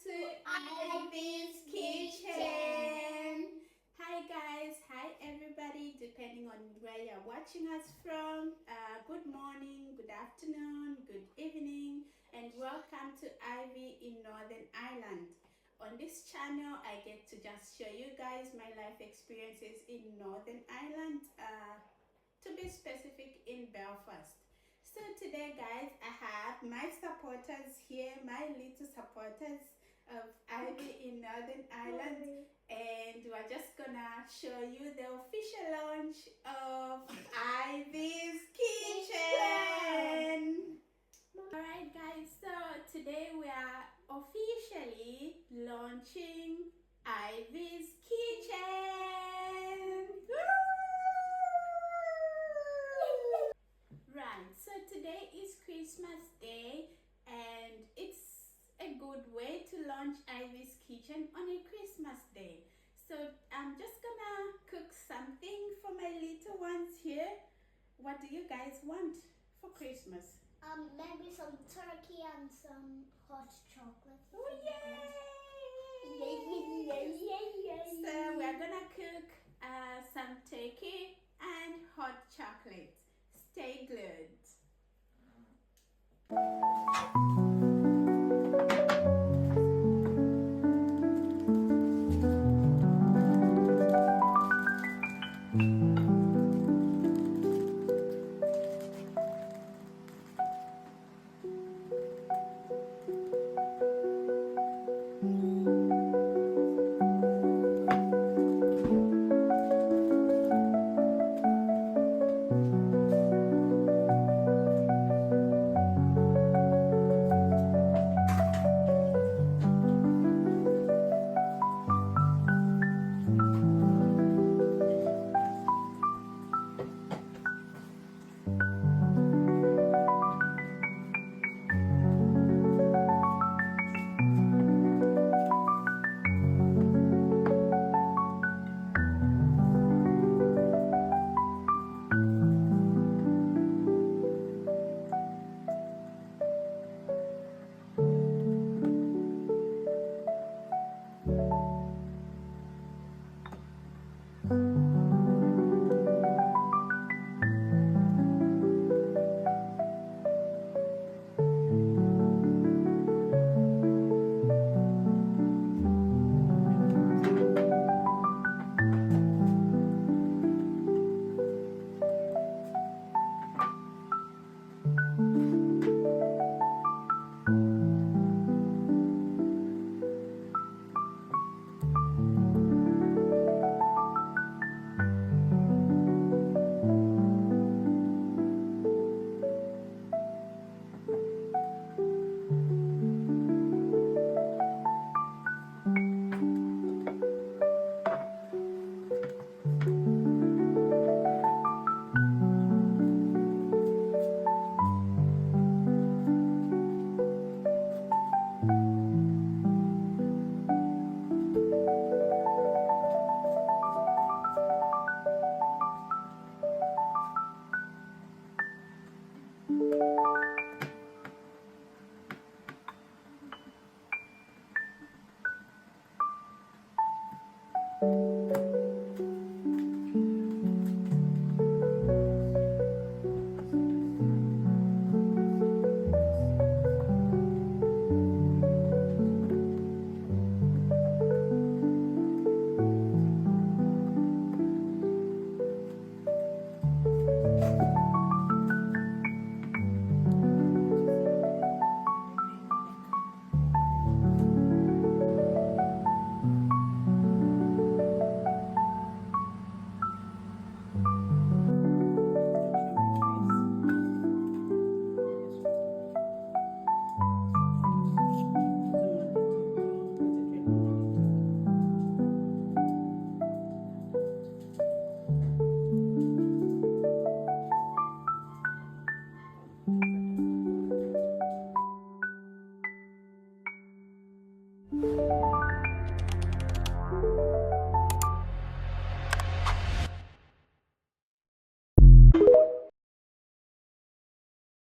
to Ivy's Kitchen. Hi guys, hi everybody, depending on where you're watching us from. Good morning, good afternoon, good evening, and welcome to Ivy in Northern Ireland. On this channel, I get to just show you guys my life experiences in Northern Ireland, to be specific in Belfast. So today guys, I have my supporters here, my little supporters of Ivy in Northern Ireland, and we're just gonna show you the official launch of Ivy's Kitchen. Alright guys, so today we are officially launching Ivy's Kitchen. Right, so today is Christmas Day and it's a good way to launch Ivy's Kitchen on a Christmas Day. So I'm just gonna cook something for my little ones here. What do you guys want for Christmas? Maybe some turkey and some hot chocolate. Oh yay! Yay. So we're